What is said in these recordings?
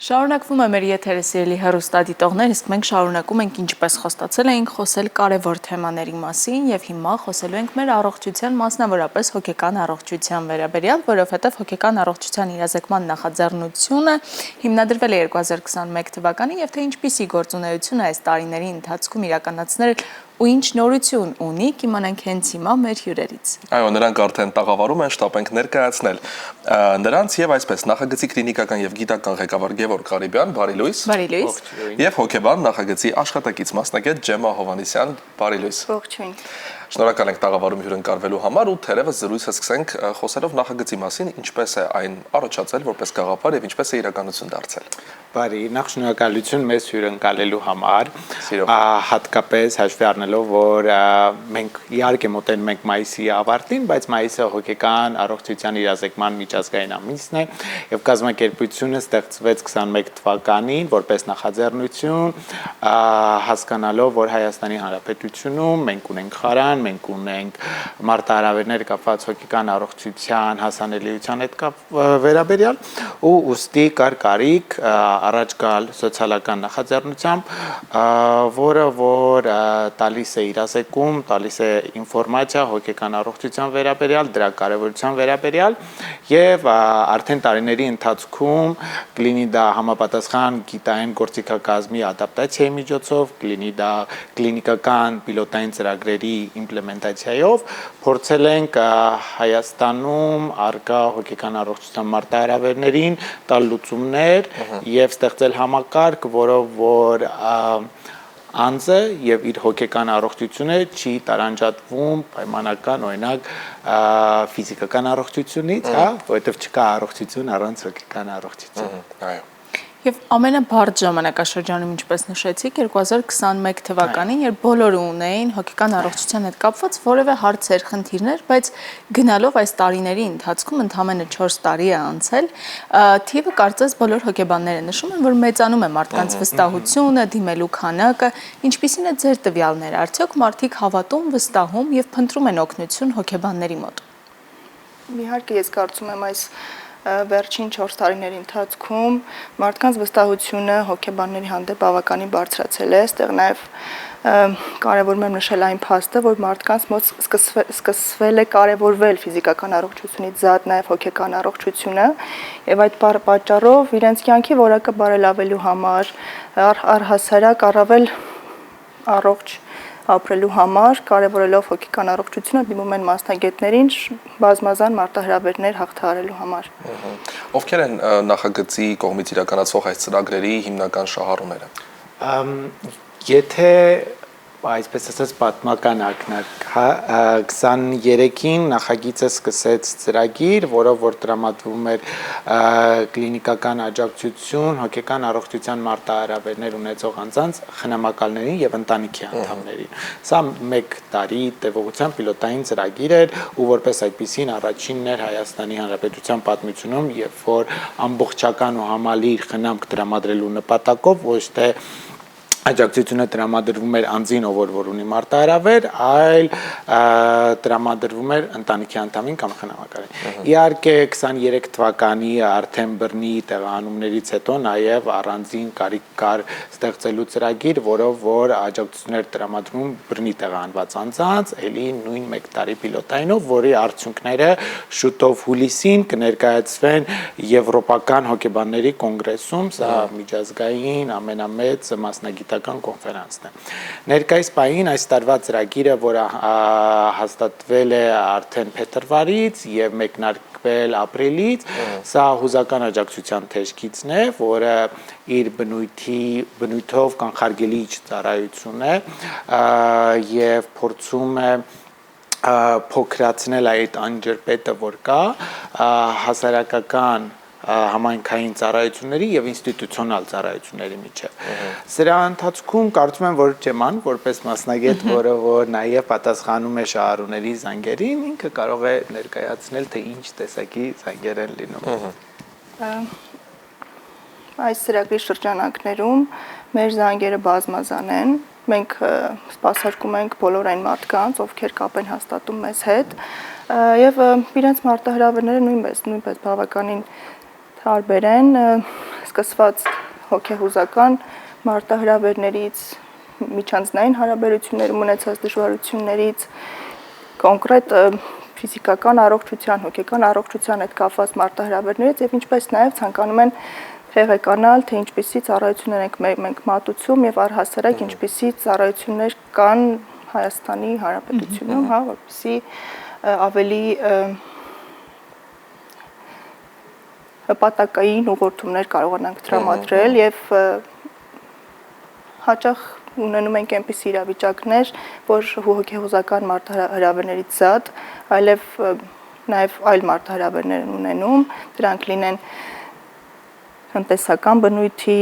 Շարունակվում է մեր եթերը սիրելի հեռուստադիտողներ, իսկ մենք շարունակում ենք ինչպես խոստացել էինք խոսել կարևոր թեմաների մասին եւ հիմա խոսելու ենք մեր առողջության, մասնավորապես հոգեկան առողջության վերաբերյալ, որովհետեւ հոգեկան առողջության իրազեկման նախաձեռնությունը հիմնադրվել է 2021 թվականին եւ թե ինչպիսի գործունեություն է այս տարիների ընթացքում իրականացնել ու ինչ նորություն ունի, կիմանանք հենց հիմա մեր հյուրերից։ Այո, նրանք արդեն տաղավարում են, շտապ ենք ներկայացնել նրանց եւ այսպես նախագծի կլինիկական եւ գիտական ղեկավար Գևորգ Ղարիբյան, բարի լույս։ Բարի լույս։ Եվ հոգեբան նախագծի աշխատակից մասնագետ Ջեմա Հովհաննիսյան, բարի լույս։ Ողջույն։ Շնորհակալ ենք տաղավարում հյուրընկալվելու համար ու թերևս զրույցը սկսենք խոսելով նախագծի մասին, ինչպես է այն առաջացել որպես գաղափար եւ ինչպես է իրականություն դարձել։ Բարի, նախ շնորհակալություն մեզ հյուրընկալելու համար։ Հատկապես հաշվի առնելով, որ մենք իհարկե մոտենում ենք մայիսի ավարտին, բայց մայիսը հոգեկան առողջության իրազեկման միջազգային ամիսն է եւ կազմակերպությունը ստեղծվեց 21 թվականին որպես նախաձեռնություն, հասկանալով, որ Հայաստանի Հանրապետությունում մենք ունենք խարան, մենք ունենք մարտահրավերներ կապված հոգեկան առողջության հասանելիության հետ վերաբերյալ ու ուստի կար կարիք առաջ գալ սոցիալական նախաձեռնությամբ, որը որ տալիս է իրազեկում, տալիս է ինֆորմացիա հոգեկան առողջության վերաբերյալ, դրա կարևորության վերաբերյալ եւ արդեն տարիների ընթացքում կլինի դա համապատասխան գիտային գործիքակազմի ադապտացիայի միջոցով, կլինի դա կլինիկական պիլոտային ծրագրերի իմպլեմենտացիայով փորձել ենք Հայաստանում արկա հոգեկան առողջության մարտահրավերներին տալ լուծումներ եւ ստեղծել համակարգ, որով որ անձը եւ իր հոգեկան առողջությունը չի տարանջատվում պայմանական օրինակ ֆիզիկական առողջությունից, որովհետեւ չկա առողջություն առանց հոգեկան առողջություն։ Այո։ Եվ ամենաբարդ ժամանակաշրջանում, ինչպես նշեցիք, 2021 թվականին, երբ բոլորը ունեին հոգեկան առողջության հետ կապված որևէ հարցեր, խնդիրներ, բայց գնալով այս տարիների ընթացքում ընդամենը 4 տարի է անցել, թիվը կարծես բոլոր հոգեբանները նշում են, որ մեծանում է մարդկանց վստահությունը, դիմելու քանակը, ինչպիսին է ձեր տվյալները, արդյոք մարդիկ հավատում, վստահում եւ փնտրում են օգնություն հոգեբանների մոտ։ Իհարկե ես կարծում եմ այս վերջին 4 տարիների ընթացքում մարդկանց վստահությունը հոգեբանների հանդեպ բավականին բարձրացել է, այստեղ նաև կարևորում եմ նշել այն փաստը, որ մարդկանց մոտ սկսվել է կարևորվել ֆիզիկական առողջությունից զատ նաև հոգեկան առողջությունը եւ այդ պատճառով իրենց կյանքի որակը բարելավելու համար առհասարակ առավել առողջ ապրելու համար կարևորելով հոգեկան առողջությունը դիմում են մասնագետներին բազմազան մարտահրավերներ հաղթահարելու համար։ Ովքեր են նախագծի կողմից իրականացվող այս ծրագրերի հիմնական շահառուները։ Եթե այսպես ասած պատմական ակնարկ 23-ին նախագիծը սկսեց ծրագիր, որով որ տրամադրվում էր կլինիկական աջակցություն հոգեկան առողջության մարտահրավերներ ունեցող անձանց խնամակալներին եւ ընտանիքի անդամներին։ Սա 1 տարի տևողության պիլոտային ծրագիր էր ու որպես այդպիսին առաջինն էր Հայաստանի Հանրապետության պատմությունում, երբ որ ամբողջական ու համալիր խնամք տրամադրելու նպատակով ոչ թե աջակցությունը տրամադրվում էր անձին, ով որ ունի մարտահրավեր, այլ տրամադրվում էր ընտանիքի անդամին կամ խնամակալին։ Իհարկե 23 թվականի արդեն բռնի տեղահանումներից հետո նաև առանձին կարիք կար ստեղծելու ծրագիր, որով որ աջակցություններ տրամադրում բռնի տեղահանված անձանց, ելի նույն 1 տարի պիլոտայինով, որի արդյունքները շուտով հուլիսին կներկայացվեն Եվրոպական հոգեբանների կոնգրեսում, սա միջազգային ամենամեծ մասնագիտական կոնֆերանսն է։ Ներկայիս պահին այս տարվա ծրագիրը, որը հաստատվել է արդեն փետրվարից եւ մեկնարկվել ապրիլից, սա հուզական աջակցության թեժգիծն է, որը իր բնույթով կանխարգելիչ ծառայություն է եւ փորձում է փոքրացնել այդ անջրպետը, որ կա հասարակական համայնքային ծառայությունների եւ ինստիտուցիոնալ ծառայությունների միջեւ։ Սրա ընթացքում կարծում եմ, որ Ջեման, որպես մասնագետ, որը որ նաեւ պատասխանում է շահառուների զանգերին, ինքը կարող է ներկայացնել, թե ինչ տեսակի զանգեր են լինում։ Այս ծրագրի շրջանակներում մեր զանգերը բազմազան են։ Մենք սպասարկում ենք բոլոր այն մարդկանց, ովքեր կապ են հաստատում մեզ հետ, եւ իրենց մարտահրավերները նույնպես բավականին տարբեր են, սկսված հոգեհուզական մարտահրավերներից, միջանձնային հարաբերություններում ունեցած դժվարություններից, կոնկրետ ֆիզիկական առողջության, հոգեկան առողջության հետ կապված մարտահրավերներից եւ ինչպես նաեւ ցանկանում են տեղեկանալ, թե ինչպիսի ծառայություններ ենք մենք մատուցում եւ առհասարակ ինչպիսի ծառայություններ կան Հայաստանի Հանրապետությունում, հա, որպեսզի ավելի հպատակային ուղղորդումներ կարողանանք տրամադրել եւ հաճախ ունենում ենք այնպիսի իրավիճակներ, որ հոգեհուզական մարտահրավերներից զատ, այլև նաեւ այլ մարտահրավերներ են ունենում, դրանք լինեն տնտեսական բնույթի,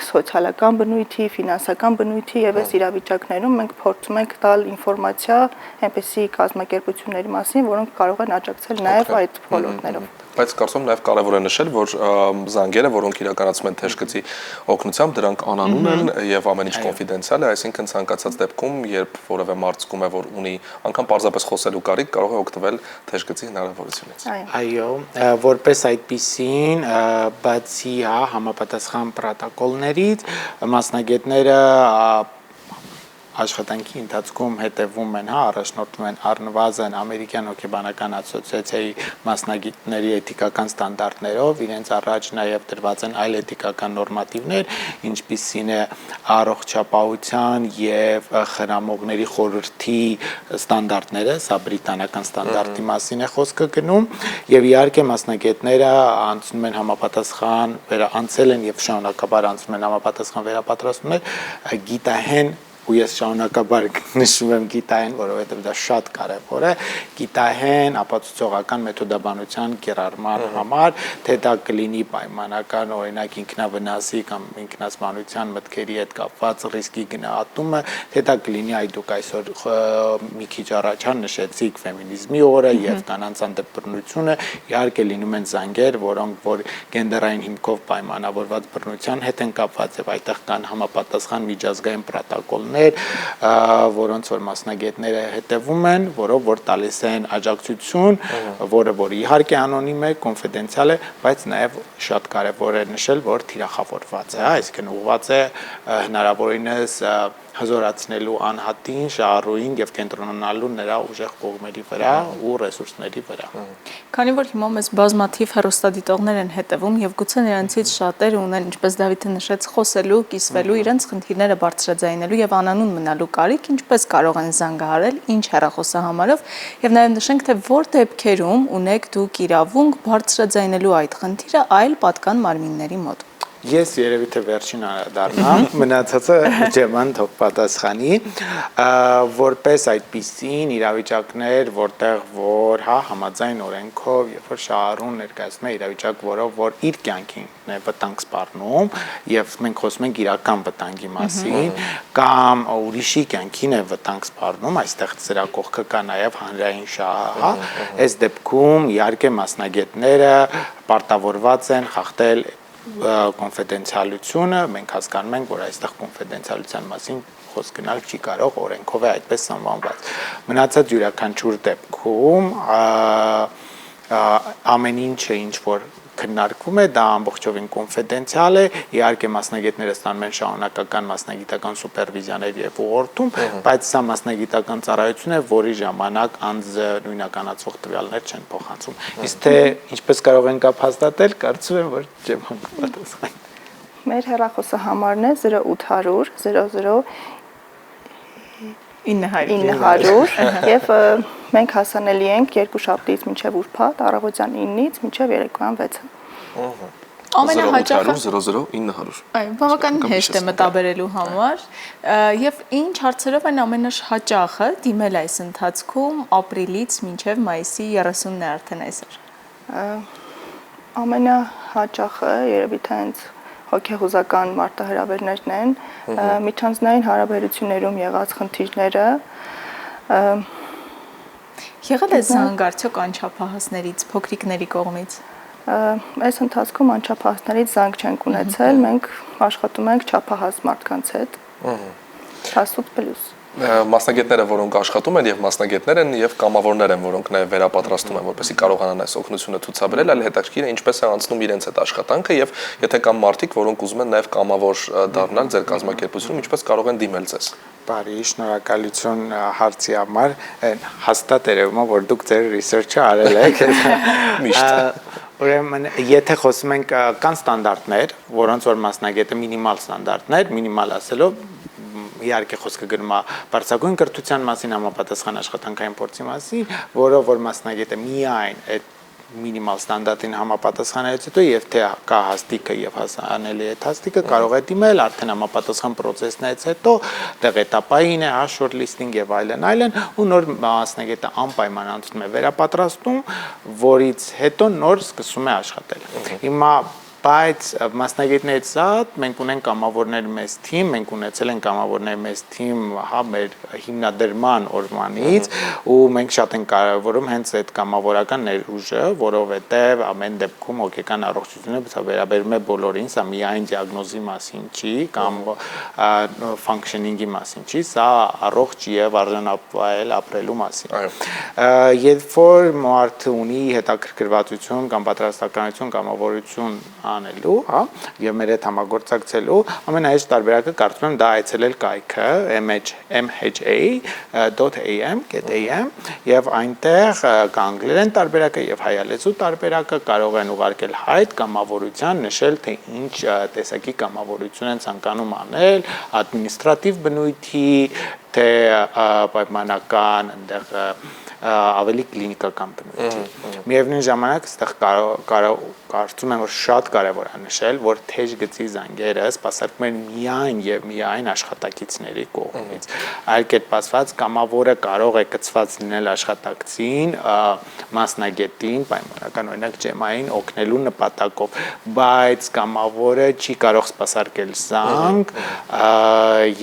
սոցիալական բնույթի, ֆինանսական բնույթի եւ այս իրավիճակներում մենք փորձում ենք տալ ինֆորմացիա այնպիսի կազմակերպությունների մասին, որոնք կարող են աջակցել նաեւ այդ ոլորտներով։ Բայց կարծում եմ նաև կարևոր է նշել, որ զանգերը, որոնք իրականացում են թեժգծի օգնությամբ, դրանք անանուն են եւ ամեն ինչ կոնֆիդենցիալ է, այսինքն ցանկացած դեպքում, երբ որևէ մարդ զգում է, որ ունի անգամ պարզապես խոսելու կարիք, կարող է օգտվել թեժգծի հնարավորությունից։ Այո, որպես այդպիսին, բացի համապատասխան պրոտոկոլներից, մասնագետները աշխատանքի ընթացքում հետևում են, առաջնորդվում են առնվազն ամերիկյան հոգեբանական ասոցիացիայի մասնագետների էթիկական ստանդարտներով, իրենց առաջ նաև դրված են այլ էթիկական նորմատիվներ, ինչպիսին է առողջապահության եւ խնամողների խորհրդի ստանդարտները, սա բրիտանական ստանդարտի մասին է խոսքը գնում, եւ իհարկե մասնագետները անցնում են համապատասխան անցել են եւ շարունակաբար անցնում են համապատասխան վերապատրաստումներ, գիտահեն ու ես շարունակաբար նշում եմ գիտահեն, որովհետև դա շատ կարևոր է, գիտահեն ապացուցողական մեթոդաբանության կիրառման համար, թե դա կլինի պայմանական, օրինակ ինքնավնասի կամ ինքնասպանության մտքերի հետ կապված ռիսկի գնահատումը, թե դա կլինի այ դուք այսօր մի քիչ առաջ նշեցիք ֆեմինիզմի օրը եւ կանանց հանդեպ իհարկե լինում են զանգեր, որոնք որ գենդերային հիմքով պայմանավորված բռնության հետ են կապված եւ այդտեղ կան համապատասխան միջազգային պրոտոկոլներ, որոնց որ մասնագետները հետևում են, որով որ տալիս են աջակցություն, որը որ իհարկե անոնիմ է, կոնֆիդենցիալ է, բայց նաև շատ կարևոր է նշել, որ թիրախավորված է, այսինքն ուղղված է հնարավորինս հզորացնելու անհատին, շահառուին եւ կենտրոնանալու նրա ուժեղ կողմերի վրա ու ռեսուրսների վրա։ Քանի որ հիմա մեզ բազմաթիվ հեռուստադիտողներ են հետևում եւ գուցե նրանցից շատերը ունեն, ինչպես Դավիթը նշեց, խոսելու, կիսվելու, իրենց խնդիրները բարձրաձայնելու եւ անանուն մնալու կարիք, ինչպես կարող են զանգահարել, ինչ հեռախոսահամարով եւ նաեւ նշենք, թե որ դեպքերում ունեք դուք իրավունք բարձրաձայնելու այդ խնդիրը այլ պատկան մարմինների մոտ։ Ես երևի թե վերջին անդառնամ, մնացածը ջեման թող պատասխանի, որպես այդպիսին իրավիճակներ, որտեղ որ համաձայն օրենքով, երբ որ շահառուն ներկայացնում է իրավիճակ, որով որ իր կյանքին է վտանգ սպառնում, եւ մենք խոսում ենք իրական վտանգի մասին, կամ ուրիշի կյանքին է վտանգ սպառնում, այստեղ սրա կողքը կա նաեւ հանրային շահը, այս դեպքում իհարկե մասնագետները պարտավորված են խախտել կոնֆիդենցիալությունը, մենք հասկանում ենք, որ այստեղ կոնֆիդենցիալության մասին խոսք գնալ չի կարող, օրենքով է այդպես սահմանված։ Մնացած յուրաքանչյուր դեպքում ամեն ինչը ինչ որ քննարկվում է, դա ամբողջովին կոնֆիդենցիալ է, իհարկե մասնագետները ստանում են շարունակական մասնագիտական սուպերվիզիաներ եւ ուղղորդում, բայց սա մասնագիտական ծառայություն է, որի ժամանակ անձը նույնականացող տվյալներ չեն փոխանցում։ Իսկ թե ինչպես կարող են կապ հաստատել, կարծում եմ, որ չեմ պատասխան։ Մեր հեռախոսահամարն է 0800 00 900 եւ մենք հասանելի ենք երկուշաբթիից մինչեւ ուրբաթ, առավոտյան 9-ից մինչեւ երեկոյան 6-ը։ Ամենահաճախը 00900։ Այո, բավականին հեշտ է մտաբերելու համար եւ ինչ հարցերով են ամենահաճախը դիմել այս ընթացքում ապրիլից մինչեւ մայիսի 30-ն է արդեն այսօր։ Ամենահաճախը երևի թե հենց հոգեհուզական մարտահրավերներն են, միջանձնային հարաբերություններում եղած խնդիրները։ Եղել է զանգ արդյոք անչափահասներից, փոքրիկների կողմից։ Այս ընթացքում անչափահասներից զանգ չենք ունեցել, մենք աշխատում ենք չափահաս մարդկանց հետ։ 18+։ Մասնագետները, որոնք աշխատում են եւ մասնագետներ են եւ կամավորներ են, որոնք նաեւ վերապատրաստում են, որպեսզի կարողանան այս օգնությունը ցուցաբերել, այլ հետաքրքիր է ինչպես է անցնում իրենց այդ աշխատանքը եւ եթե կան մարդիկ, որոնք ուզում են նաեւ կամավոր դառնալ ձեր կազմակերպությունում, ինչպես կարող են դիմել ձեզ։ Բարի, շնորհակալություն հարցի համար։ Հաստատ երևում է, որ դուք ձեր research-ը արել եք։ Միշտ։ Ուրեմն, եթե խոսում ենք կան ստանդարտներ, որոնց որ մասնագետը մինիմալ ստանդարտներ, մինիմալ ասելով իհարկե խոսքը գնում է բարձրագույն կրթության մասին, համապատասխան աշխատանքային փորձի մասին, որով որ մասնագետը միայն այդ մինիմալ ստանդարտին համապատասխանելուց հետո եւ թե կա հաստիկը եւ հասանելի է հաստիկը կարող է դիմել արդեն համապատասխան process-ներից հետո տեղետապային է, short listing եւ այլն ու նոր մասնագետը անպայման անցնում է վերապատրաստում, որից հետո նոր սկսում է աշխատել։ Հիմա բայց մասնագետներից զատ մենք ունենք կամավորներ մեծ թիմ, մենք ունեցել ենք կամավորներ մեծ թիմ հա մեր հիմնադրման օրվանից ու մենք շատ ենք կարևորում հենց այդ կամավորական ներուժը, որովհետև ամեն դեպքում հոգեկան առողջությունը վերաբերում է բոլորին, սա միայն դիագնոզի մասին չի կամ functioning-ի մասին չի, սա առողջ եւ արժանապատիվ ապրելու մասին։ Երբ որ մարդը ունի հետաքրքրվածություն կամ պատրաստականություն, կամավորություն անելու, հա, եւ մեր հետ համագործակցելու, ամենահեշտ տարբերակը կարծում եմ դա այցելել կայքը mha.am եւ այնտեղ կա անգլերեն տարբերակը եւ հայալեզու տարբերակը, կարող են ուղարկել հայտ կամավորության, նշել թե ինչ տեսակի կամավորություն են ցանկանում անել, ադմինիստրատիվ բնույթի, թե պայմանական այնտեղ ավելի կլինիկական բնույթի։ Միևնույն ժամանակ այստեղ կարծում եմ որ շատ կարևոր է նշել, որ թեժ գծի զանգերը սպասարկում են միայն եւ միայն աշխատակիցների կողմից։ Այլ կերպ ասած, կամավորը կարող է կցված լինել աշխատակցին, մասնագետին, պայմանական օրինակ ջեմային օգնելու նպատակով, բայց կամավորը չի կարող սպասարկել զանգ,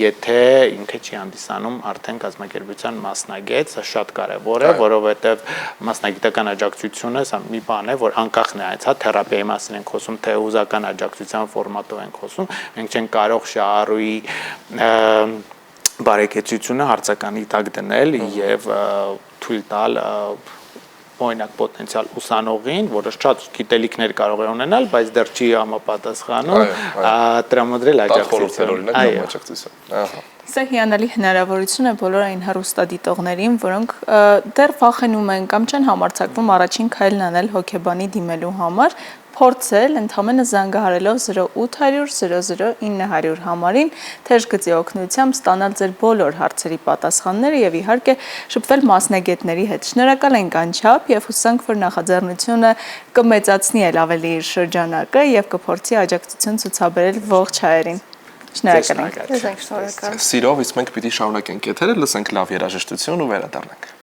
եթե ինքը չի հանդիսանում արդեն կազմակերպության մասնագետ, սա շատ կարևոր է, որովհետև մասնագիտական աջակցությունը սա մի բան է, որ անկախ նրանից, հա, թերապիայի մասին ենք խոսում, թե հուզական աջակցության ֆորմատով ենք խոսում, մենք չենք կարող շահառուի բարեկեցությունը հարցականի տակ դնել եւ թույլ տալ օրինակ պոտենցիալ ուսանողին, որը շատ գիտելիքներ կարող է ունենալ, բայց դեռ չի համապատասխանում տրամադրել աջակցություն։ Սա հիանալի հնարավորություն է բոլոր այն հեռուստադիտողներին, որոնք դեռ վախենում են կամ չեն համարձակվում առաջին քայլն անել հոգեբանի դիմելու համար, փորձել ընդհանրապես զանգահարելով 0800 00 900 համարին թեժ գծի օգնությամբ ստանալ ձեր բոլոր հարցերի պատասխանները եւ իհարկե շփվել մասնագետների հետ։ Շնորհակալ ենք անչափ եւ հուսանք, որ նախաձեռնությունը կմեծացնի էլ ավելի իր շրջանակը եւ կփորձի աջակցություն ցուցաբերել ողջ հայերին։ Շնորհակալ ենք։ Ես ենք շնորհակալ։ Սիրով, իսկ մենք պիտի շարունակենք եթերը, լսենք լավ երաժշտություն ու վերադառնանք։